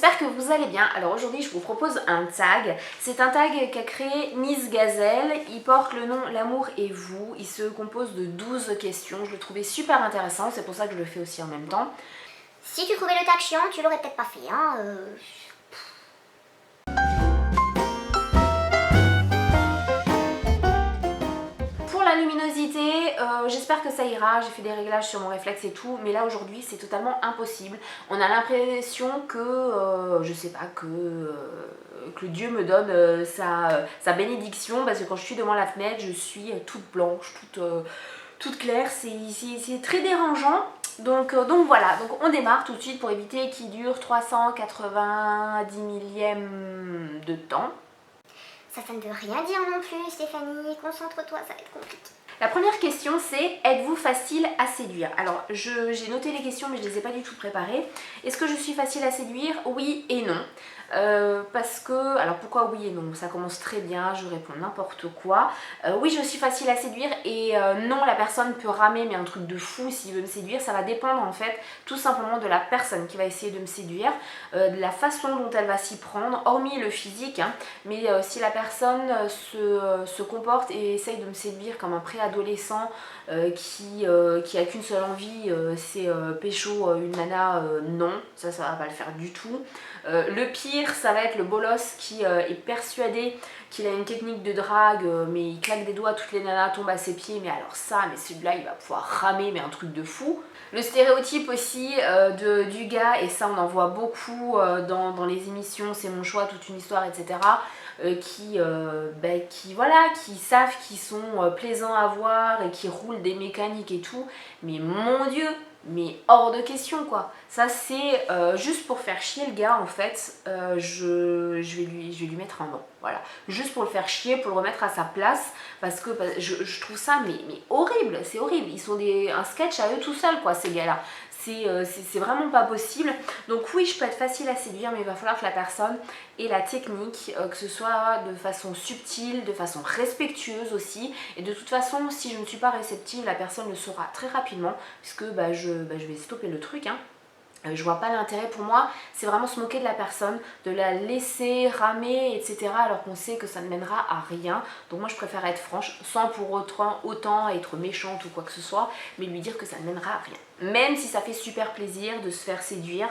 j'espère que vous allez bien. Alors aujourd'hui je vous propose un tag. C'est un tag qu'a créé Miss Gazelle. Il porte le nom L'amour et vous. Il se compose de 12 questions. Je le trouvais super intéressant, c'est pour ça que je le fais aussi en même temps. Si tu trouvais le tag chiant, tu l'aurais peut-être pas fait, hein. Pour la luminosité, j'espère que ça ira. J'ai fait des réglages sur mon réflexe et tout, mais là aujourd'hui c'est totalement impossible. On a l'impression que, je sais pas, que Dieu me donne sa bénédiction, parce que quand je suis devant la fenêtre, je suis toute blanche, toute claire. C'est très dérangeant. Donc voilà, donc on démarre tout de suite pour éviter qu'il dure 390 millièmes de temps. Ça ne veut rien dire non plus, Stéphanie. Concentre-toi, ça va être compliqué. La première question c'est: êtes-vous facile à séduire? Alors j'ai noté les questions mais je les ai pas du tout préparées. Est-ce que je suis facile à séduire? Oui et non. Parce que, alors pourquoi oui et non? Ça commence très bien, je réponds n'importe quoi. Oui, je suis facile à séduire et non, la personne peut ramer mais un truc de fou s'il veut me séduire. Ça va dépendre en fait tout simplement de la personne qui va essayer de me séduire, de la façon dont elle va s'y prendre, hormis le physique, hein. Mais si la personne se comporte et essaye de me séduire comme un préadolescent qui a qu'une seule envie, c'est pécho une nana, non, ça va pas le faire du tout. Le pire, ça va être le bolos qui est persuadé qu'il a une technique de drague, mais il claque des doigts, toutes les nanas tombent à ses pieds, mais alors ça, mais celui-là il va pouvoir ramer, mais un truc de fou. Le stéréotype aussi du gars, et ça on en voit beaucoup dans les émissions, c'est mon choix, toute une histoire, etc. Qui savent qu'ils sont plaisants à voir et qui roulent des mécaniques et tout, mais mon Dieu, mais hors de question quoi. Ça c'est juste pour faire chier le gars en fait. Je vais lui mettre un nom, voilà, juste pour le faire chier, pour le remettre à sa place, parce que je trouve ça mais horrible, c'est horrible. Ils sont un sketch à eux tout seuls quoi, ces gars là. C'est vraiment pas possible. Donc oui, je peux être facile à séduire, mais il va falloir que la personne ait la technique, que ce soit de façon subtile, de façon respectueuse aussi. Et de toute façon, si je ne suis pas réceptive, la personne le saura très rapidement, puisque je vais stopper le truc, hein. Je vois pas l'intérêt pour moi, c'est vraiment se moquer de la personne, de la laisser ramer, etc. alors qu'on sait que ça ne mènera à rien. Donc moi je préfère être franche, sans pour autant être méchante ou quoi que ce soit, mais lui dire que ça ne mènera à rien. Même si ça fait super plaisir de se faire séduire,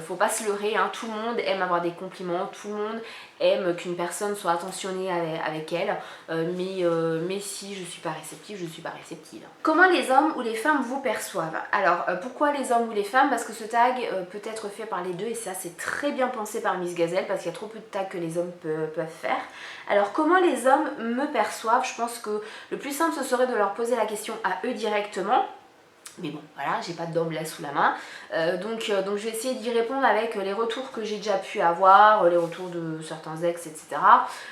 faut pas se leurrer, hein. Tout le monde aime avoir des compliments, tout le monde aime qu'une personne soit attentionnée avec elle, mais si je suis pas réceptive, je suis pas réceptive. Comment les hommes ou les femmes vous perçoivent? Alors pourquoi les hommes ou les femmes? Parce que ce tag peut être fait par les deux et ça c'est très bien pensé par Miss Gazelle, parce qu'il y a trop peu de tags que les hommes peuvent faire. Alors comment les hommes me perçoivent? Je pense que le plus simple ce serait de leur poser la question à eux directement. Mais bon, voilà, j'ai pas d'homme là sous la main. Donc je vais essayer d'y répondre avec les retours que j'ai déjà pu avoir, les retours de certains ex, etc.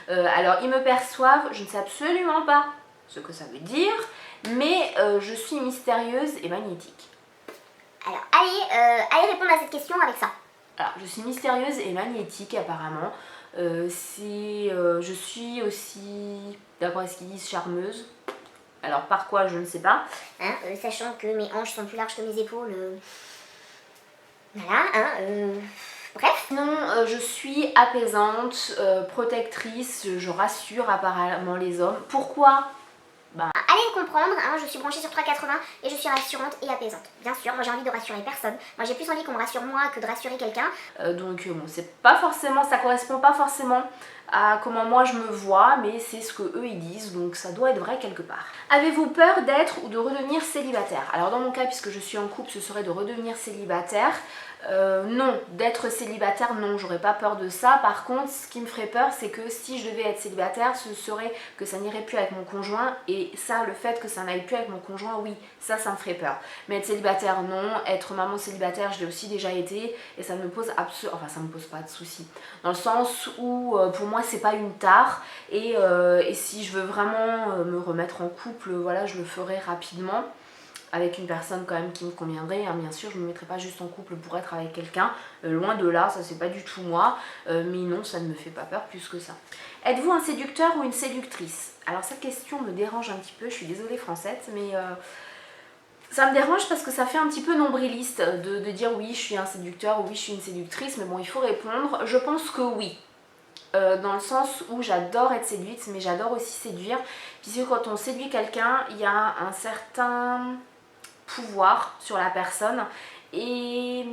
Alors, ils me perçoivent, je ne sais absolument pas ce que ça veut dire, mais je suis mystérieuse et magnétique. Alors, allez répondre à cette question avec ça. Alors, je suis mystérieuse et magnétique apparemment. Je suis aussi, d'après ce qu'ils disent, charmeuse. Alors par quoi, je ne sais pas. Hein, sachant que mes hanches sont plus larges que mes épaules. Voilà, hein, bref. Non, je suis apaisante, protectrice, je rassure apparemment les hommes. Pourquoi? Allez le comprendre, hein, je suis branchée sur 380 et je suis rassurante et apaisante. Bien sûr, moi j'ai envie de rassurer personne. Moi j'ai plus envie qu'on me rassure moi que de rassurer quelqu'un. Donc bon, c'est pas forcément, ça correspond pas forcément à comment moi je me vois, mais c'est ce que eux ils disent, donc ça doit être vrai quelque part. Avez-vous peur d'être ou de redevenir célibataire? Alors dans mon cas, puisque je suis en couple, ce serait de redevenir célibataire. Non, d'être célibataire, non, j'aurais pas peur de ça. Par contre, ce qui me ferait peur, c'est que si je devais être célibataire, ce serait que ça n'irait plus avec mon conjoint. Et ça, le fait que ça n'aille plus avec mon conjoint, oui, ça me ferait peur. Mais être célibataire, non. Être maman célibataire, je l'ai aussi déjà été. Et ça ne me pose ça me pose pas de soucis. Dans le sens où, pour moi, c'est pas une tare. Et si je veux vraiment me remettre en couple, voilà, je le ferai rapidement. Avec une personne quand même qui me conviendrait, hein. Bien sûr je ne me mettrai pas juste en couple pour être avec quelqu'un, loin de là, ça c'est pas du tout moi, mais non, ça ne me fait pas peur plus que ça. Êtes-vous un séducteur ou une séductrice? Alors cette question me dérange un petit peu, je suis désolée Francette, mais Ça me dérange parce que ça fait un petit peu nombriliste de dire oui je suis un séducteur ou oui je suis une séductrice, mais bon il faut répondre. Je pense que oui. Dans le sens où j'adore être séduite, mais j'adore aussi séduire, puisque quand on séduit quelqu'un, il y a un certain pouvoir sur la personne. Et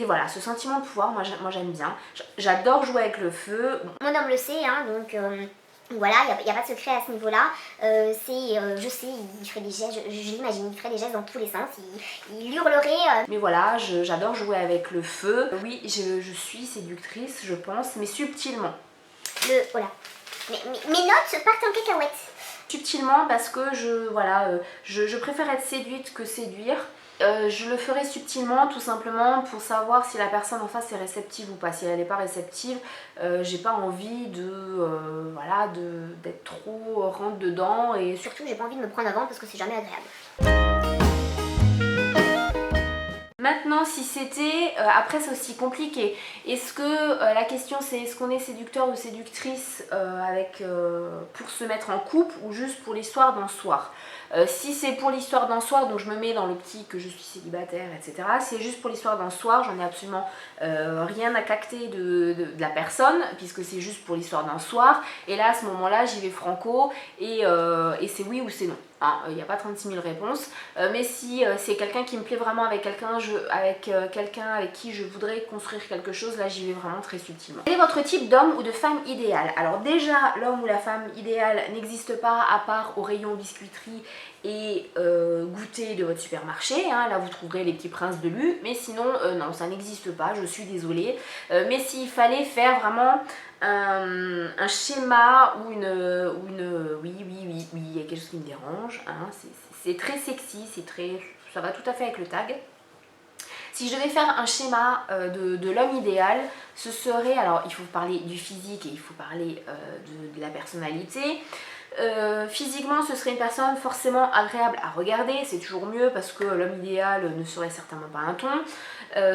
voilà, ce sentiment de pouvoir, moi j'aime bien. J'adore jouer avec le feu. Mon homme le sait, hein, donc voilà, il n'y a pas de secret à ce niveau-là. Je sais, il ferait des gestes, je l'imagine, il ferait des gestes dans tous les sens, il hurlerait. Mais voilà, j'adore jouer avec le feu. Oui, je suis séductrice, je pense, mais subtilement. Voilà. Mes notes partent en cacahuète. Subtilement parce que je préfère être séduite que séduire. Je le ferai subtilement tout simplement pour savoir si la personne en face est réceptive ou pas. Si elle n'est pas réceptive, j'ai pas envie d'être trop rentre dedans, et surtout j'ai pas envie de me prendre avant parce que c'est jamais agréable. Maintenant, si c'était, après c'est aussi compliqué, est-ce que la question c'est est-ce qu'on est séducteur ou séductrice pour se mettre en couple ou juste pour l'histoire d'un soir. Si c'est pour l'histoire d'un soir, donc je me mets dans l'optique que je suis célibataire, etc. Si c'est juste pour l'histoire d'un soir, j'en ai absolument rien à cacter de la personne, puisque c'est juste pour l'histoire d'un soir. Et là, à ce moment-là, j'y vais franco, et c'est oui ou c'est non. Il n'y a pas 36 000 réponses, mais si c'est quelqu'un qui me plaît vraiment, avec quelqu'un avec qui je voudrais construire quelque chose, là j'y vais vraiment très subtilement. Quel est votre type d'homme ou de femme idéal? Alors déjà, l'homme ou la femme idéale n'existe pas à part au rayon biscuiterie et goûter de votre supermarché, hein. Là vous trouverez les petits princes de Lu, mais sinon non, ça n'existe pas, je suis désolée. Mais s'il fallait faire vraiment un schéma ou oui, il y a quelque chose qui me dérange, hein. C'est très sexy, ça va tout à fait avec le tag. Si je devais faire un schéma de l'homme idéal, ce serait, alors il faut parler du physique et il faut parler de la personnalité. Physiquement, ce serait une personne forcément agréable à regarder, c'est toujours mieux parce que l'homme idéal ne serait certainement pas un thon.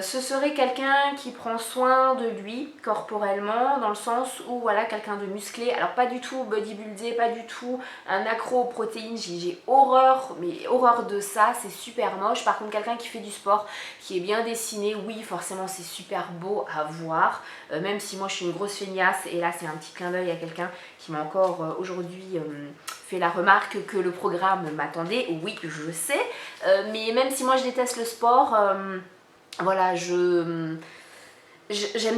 Ce serait quelqu'un qui prend soin de lui corporellement, dans le sens où voilà, quelqu'un de musclé, alors pas du tout bodybuildé, pas du tout un accro aux protéines, j'ai horreur, mais horreur de ça, c'est super moche. Par contre, quelqu'un qui fait du sport, qui est bien dessiné, oui forcément c'est super beau à voir, même si moi je suis une grosse feignasse, et là c'est un petit clin d'œil à quelqu'un qui m'a encore aujourd'hui fait la remarque que le programme m'attendait. Oui, je sais, mais même si moi je déteste le sport, voilà, j'aime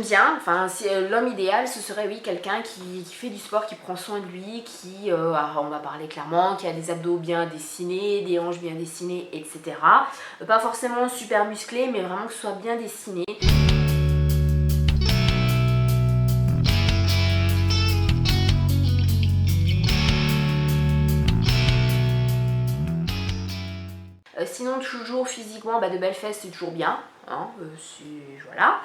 bien, enfin l'homme idéal ce serait oui quelqu'un qui fait du sport, qui prend soin de lui, alors on va parler clairement, qui a des abdos bien dessinés, des hanches bien dessinées, etc. Pas forcément super musclé, mais vraiment que ce soit bien dessiné. Sinon toujours physiquement, de belles fesses c'est toujours bien, hein, voilà.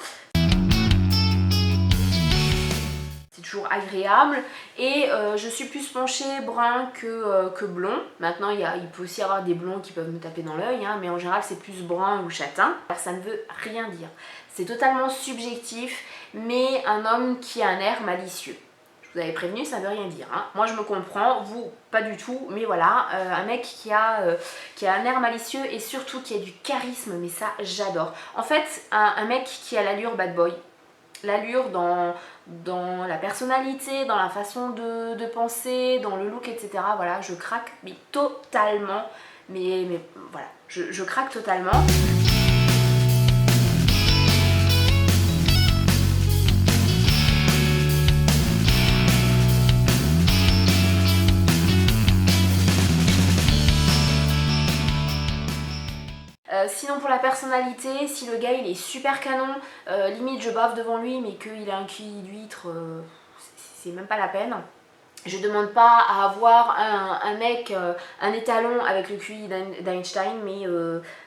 C'est toujours agréable, et je suis plus penchée brun que blond. Maintenant il peut aussi y avoir des blonds qui peuvent me taper dans l'œil, hein, mais en général c'est plus brun ou châtain. Alors, ça ne veut rien dire, c'est totalement subjectif, mais un homme qui a un air malicieux. Je vous avais prévenu, ça ne veut rien dire, hein. Moi je me comprends, vous pas du tout, mais voilà, un mec qui a un air malicieux et surtout qui a du charisme, mais ça j'adore. En fait, un mec qui a l'allure bad boy, l'allure dans la personnalité, dans la façon de penser, dans le look, etc. Voilà, je craque, mais totalement, mais voilà, je craque totalement. Sinon pour la personnalité, si le gars il est super canon, limite je bave devant lui mais qu'il a un QI d'huître, c'est même pas la peine. Je demande pas à avoir un mec, un étalon avec le QI d'Einstein,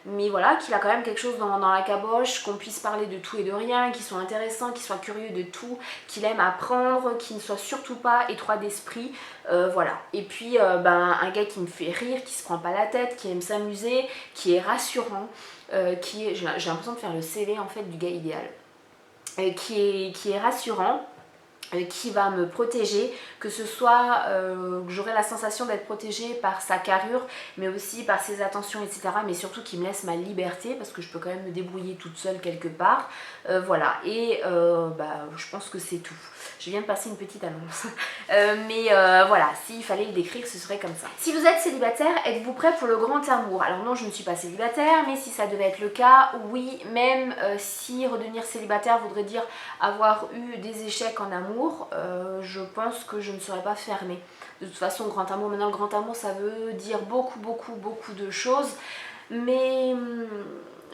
mais voilà, qu'il a quand même quelque chose dans la caboche, qu'on puisse parler de tout et de rien, qu'il soit intéressant, qu'il soit curieux de tout, qu'il aime apprendre, qu'il ne soit surtout pas étroit d'esprit, voilà. Et puis un gars qui me fait rire, qui se prend pas la tête, qui aime s'amuser, qui est rassurant, j'ai l'impression de faire le CV en fait du gars idéal, qui est rassurant. qui va me protéger, que ce soit que j'aurai la sensation d'être protégée par sa carrure, mais aussi par ses attentions, etc. Mais surtout qui me laisse ma liberté, parce que je peux quand même me débrouiller toute seule quelque part. Voilà, et je pense que c'est tout. Je viens de passer une petite annonce. Voilà, s'il fallait le décrire, ce serait comme ça. Si vous êtes célibataire, êtes-vous prêt pour le grand amour? Alors non, je ne suis pas célibataire, mais si ça devait être le cas, oui, même si redevenir célibataire voudrait dire avoir eu des échecs en amour, je pense que je ne serais pas fermée. De toute façon, grand amour, maintenant le grand amour, ça veut dire beaucoup de choses, mais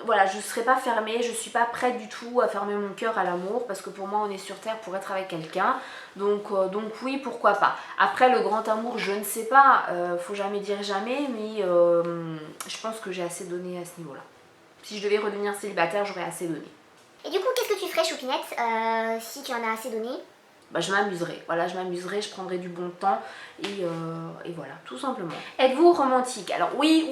voilà, je ne serai pas fermée, je ne suis pas prête du tout à fermer mon cœur à l'amour, parce que pour moi on est sur terre pour être avec quelqu'un, donc oui, pourquoi pas. Après le grand amour, je ne sais pas, faut jamais dire jamais, mais je pense que j'ai assez donné à ce niveau-là. Si je devais redevenir célibataire, j'aurais assez donné. Et du coup, qu'est-ce que tu ferais, Choupinette, si tu en as assez donné? Je m'amuserais, voilà, je m'amuserais, je prendrais du bon temps et voilà, tout simplement. Êtes-vous romantique? Alors oui,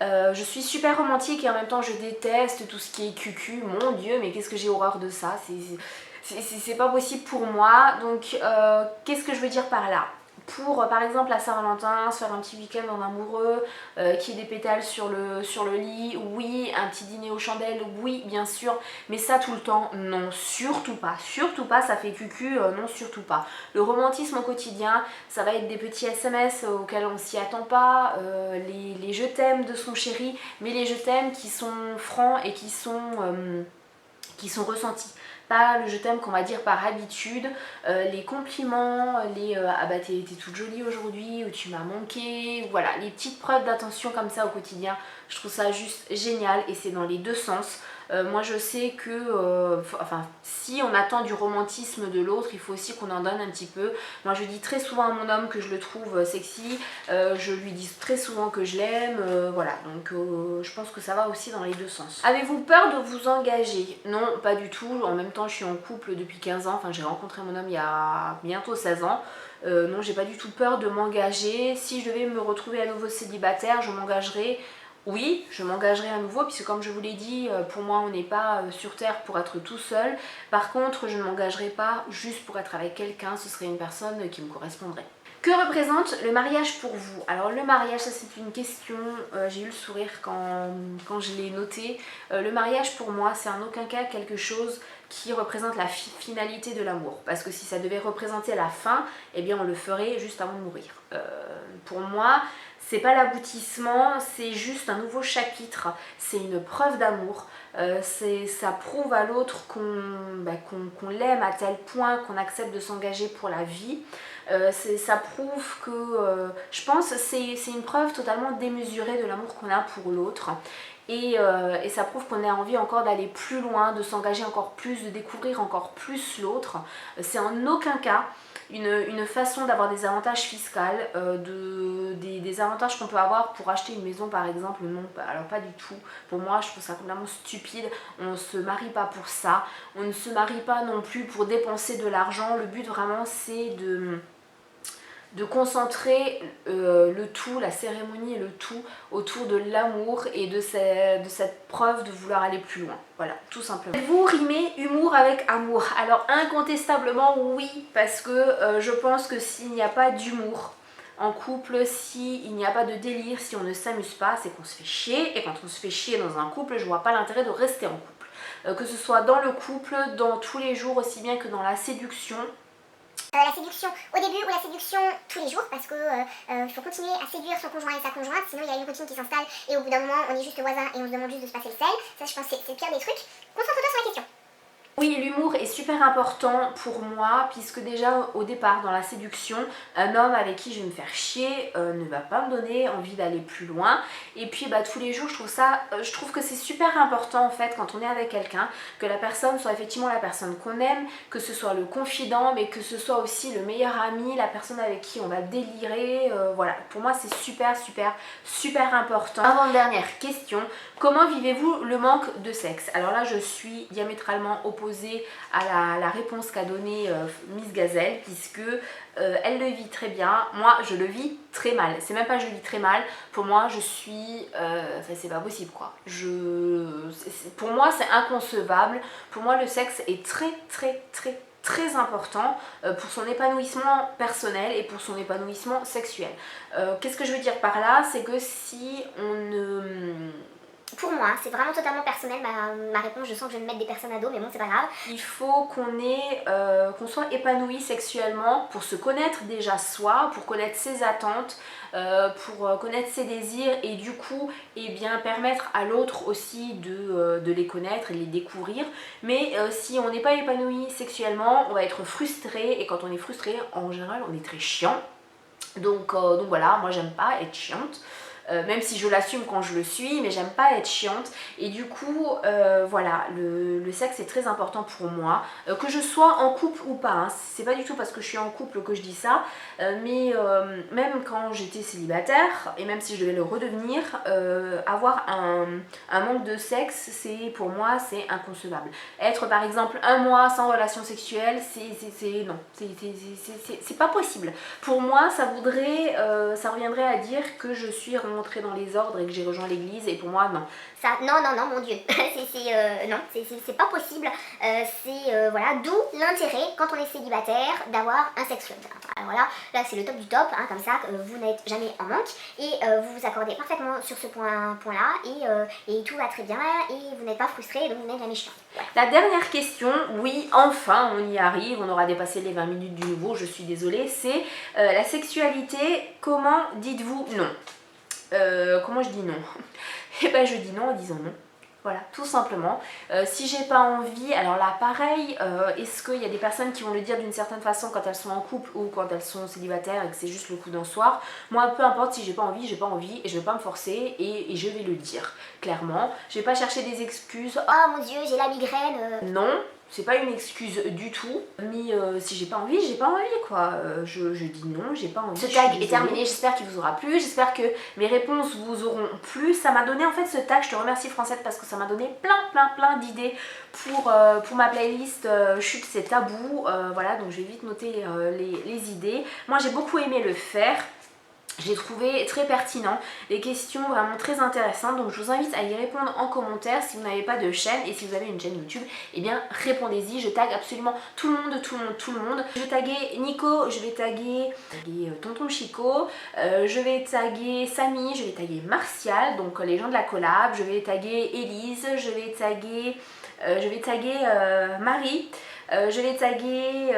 je suis super romantique et en même temps je déteste tout ce qui est cucu, mon Dieu, mais qu'est-ce que j'ai horreur de ça, c'est pas possible pour moi, donc qu'est-ce que je veux dire par là? Pour par exemple la Saint-Valentin, se faire un petit week-end en amoureux, qu'il y ait des pétales sur le lit, oui, un petit dîner aux chandelles, oui, bien sûr, mais ça tout le temps, non, surtout pas, ça fait cucu, non, surtout pas. Le romantisme au quotidien, ça va être des petits SMS auxquels on s'y attend pas, les je t'aime de son chéri, mais les je t'aime qui sont francs et qui sont ressentis. Pas le je t'aime qu'on va dire par habitude, les compliments, les ah bah t'es toute jolie aujourd'hui, ou tu m'as manqué, voilà, les petites preuves d'attention comme ça au quotidien, je trouve ça juste génial et c'est dans les deux sens. Moi je sais que, si on attend du romantisme de l'autre, il faut aussi qu'on en donne un petit peu. Moi je dis très souvent à mon homme que je le trouve sexy, je lui dis très souvent que je l'aime, voilà, donc je pense que ça va aussi dans les deux sens. Avez-vous peur de vous engager? Non, pas du tout, en même temps je suis en couple depuis 15 ans, enfin j'ai rencontré mon homme il y a bientôt 16 ans. Non, j'ai pas du tout peur de m'engager. Si je devais me retrouver à nouveau célibataire, je m'engagerais. Oui, je m'engagerai à nouveau, puisque comme je vous l'ai dit, pour moi on n'est pas sur terre pour être tout seul. Par contre, je ne m'engagerai pas juste pour être avec quelqu'un, ce serait une personne qui me correspondrait. Que représente le mariage pour vous? Alors le mariage, ça c'est une question, j'ai eu le sourire quand je l'ai noté. Le mariage pour moi, c'est en aucun cas quelque chose qui représente la finalité de l'amour. Parce que si ça devait représenter la fin, eh bien on le ferait juste avant de mourir. Pour moi, c'est pas l'aboutissement, c'est juste un nouveau chapitre, c'est une preuve d'amour, ça prouve à l'autre qu'on l'aime à tel point qu'on accepte de s'engager pour la vie. Ça prouve que, je pense, c'est une preuve totalement démesurée de l'amour qu'on a pour l'autre. Et ça prouve qu'on a envie encore d'aller plus loin, de s'engager encore plus, de découvrir encore plus l'autre. C'est en aucun cas une façon d'avoir des avantages fiscaux, des avantages qu'on peut avoir pour acheter une maison par exemple. Non, alors pas du tout. Pour moi, je trouve ça complètement stupide. On ne se marie pas pour ça. On ne se marie pas non plus pour dépenser de l'argent. Le but vraiment, c'est de concentrer le tout, la cérémonie et le tout autour de l'amour et de cette preuve de vouloir aller plus loin. Voilà, tout simplement. Vous rimez humour avec amour? Alors incontestablement oui, parce que je pense que s'il n'y a pas d'humour en couple, s'il n'y a pas de délire, si on ne s'amuse pas, c'est qu'on se fait chier. Et quand on se fait chier dans un couple, je vois pas l'intérêt de rester en couple. Que ce soit dans le couple, dans tous les jours, aussi bien que dans la séduction. La séduction au début ou la séduction tous les jours, parce que faut continuer à séduire son conjoint et sa conjointe, sinon il y a une routine qui s'installe et au bout d'un moment on est juste voisins et on se demande juste de se passer le sel. Ça je pense que c'est le pire des trucs. Concentre-toi sur la question. Oui, l'humour est super important pour moi, puisque déjà au départ dans la séduction, un homme avec qui je vais me faire chier ne va pas me donner envie d'aller plus loin. Et puis tous les jours je trouve que c'est super important en fait quand on est avec quelqu'un, que la personne soit effectivement la personne qu'on aime, que ce soit le confident, mais que ce soit aussi le meilleur ami, la personne avec qui on va délirer, voilà. Pour moi c'est super important. Avant-dernière question, comment vivez-vous le manque de sexe? Alors là je suis diamétralement opposée opposé à la réponse qu'a donnée Miss Gazelle, puisque elle le vit très bien. Moi, je le vis très mal. C'est même pas je le vis très mal. Pour moi, je suis... Enfin, c'est pas possible, quoi. Pour moi, c'est inconcevable. Pour moi, le sexe est très important pour son épanouissement personnel et pour son épanouissement sexuel. Qu'est-ce que je veux dire par là? C'est que si on ne... Pour moi, c'est vraiment totalement personnel ma réponse, je sens que je vais me mettre des personnes à dos, mais bon, c'est pas grave. Il faut qu'on soit épanoui sexuellement pour se connaître déjà soi, pour connaître ses attentes, pour connaître ses désirs et du coup, eh bien, permettre à l'autre aussi de les connaître et de les découvrir. Mais si on n'est pas épanoui sexuellement, on va être frustré et quand on est frustré, en général, on est très chiant. Donc voilà, moi j'aime pas être chiante. Même si je l'assume quand je le suis, mais j'aime pas être chiante. Et du coup, voilà, le sexe est très important pour moi. Que je sois en couple ou pas, hein, c'est pas du tout parce que je suis en couple que je dis ça, mais même quand j'étais célibataire, et même si je devais le redevenir, avoir un manque de sexe, pour moi, c'est inconcevable. Être par exemple un mois sans relation sexuelle, non, c'est pas possible. Pour moi, ça reviendrait à dire que je suis rentrée dans les ordres et que j'ai rejoint l'église, et pour moi, non. Ça, non, mon Dieu, non, c'est pas possible. Voilà, d'où l'intérêt, quand on est célibataire, d'avoir un sexuel. Alors là c'est le top du top, hein, comme ça, vous n'êtes jamais en manque, et vous vous accordez parfaitement sur ce point-là, et tout va très bien, et vous n'êtes pas frustré, donc vous n'êtes jamais chiant. Voilà. La dernière question, oui, enfin, on y arrive, on aura dépassé les 20 minutes du nouveau, je suis désolée, c'est la sexualité, comment dites-vous non? Comment je dis non? Eh ben je dis non en disant non. Voilà, tout simplement. Si j'ai pas envie, alors là pareil, est-ce qu'il y a des personnes qui vont le dire d'une certaine façon quand elles sont en couple ou quand elles sont célibataires et que c'est juste le coup d'un soir? Moi, peu importe, si j'ai pas envie et je vais pas me forcer et je vais le dire, clairement. Je vais pas chercher des excuses. Oh mon Dieu, j'ai la migraine. Non, c'est pas une excuse du tout, mais si j'ai pas envie quoi. Je dis non, j'ai pas envie. Ce tag est terminé, j'espère qu'il vous aura plu, j'espère que mes réponses vous auront plu. Ça m'a donné en fait ce tag, je te remercie Francette parce que ça m'a donné plein d'idées pour ma playlist Chut c'est tabou. Voilà, donc je vais vite noter les idées. Moi j'ai beaucoup aimé le faire. Je l'ai trouvé très pertinent, des questions vraiment très intéressantes, donc je vous invite à y répondre en commentaire si vous n'avez pas de chaîne, et si vous avez une chaîne YouTube, eh bien répondez-y. Je tag absolument tout le monde. Je vais taguer Nico, je vais taguer Tonton Chico, je vais taguer Samy, je vais taguer Martial, donc les gens de la collab, je vais taguer Elise, je vais taguer Marie. Je vais taguer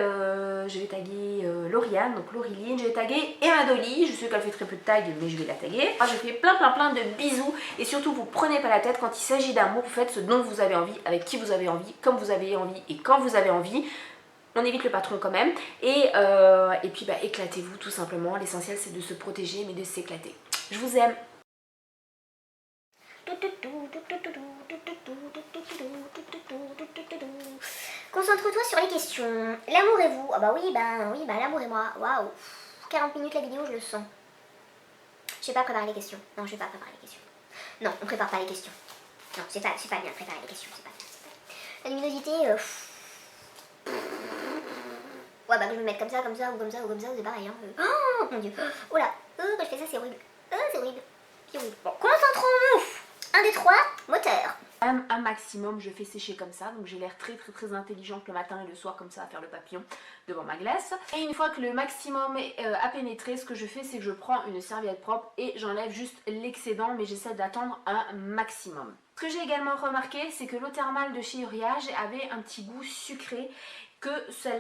Lauriane, donc Lauriline, je vais taguer Emma Dolly, je sais qu'elle fait très peu de tags mais je vais la taguer. Je fais plein de bisous et surtout vous prenez pas la tête quand il s'agit d'amour, vous faites ce dont vous avez envie, avec qui vous avez envie, comme vous avez envie et quand vous avez envie. On évite le patron quand même et puis bah, éclatez-vous tout simplement, l'essentiel c'est de se protéger mais de s'éclater. Je vous aime. Concentre-toi sur les questions. L'amour et vous? Ah bah oui, l'amour et moi. Waouh. 40 minutes la vidéo, je le sens. Je vais pas préparer les questions. Non, je vais pas préparer les questions. Non, on prépare pas les questions. Non, c'est pas bien de préparer les questions. C'est pas bien. La luminosité... Ouais, bah que je me mette comme ça, ou comme ça, c'est pareil. Hein. Oh mon Dieu. Oh là. Quand je fais ça, c'est horrible. C'est horrible. Bon, concentrons-nous. 1, 2, 3, moteur. Un maximum, je fais sécher comme ça, donc j'ai l'air très intelligente le matin et le soir comme ça à faire le papillon devant ma glace. Et une fois que le maximum a pénétré, ce que je fais c'est que je prends une serviette propre et j'enlève juste l'excédent, mais j'essaie d'attendre un maximum. Ce que j'ai également remarqué, c'est que l'eau thermale de chez Uriage avait un petit goût sucré, que celle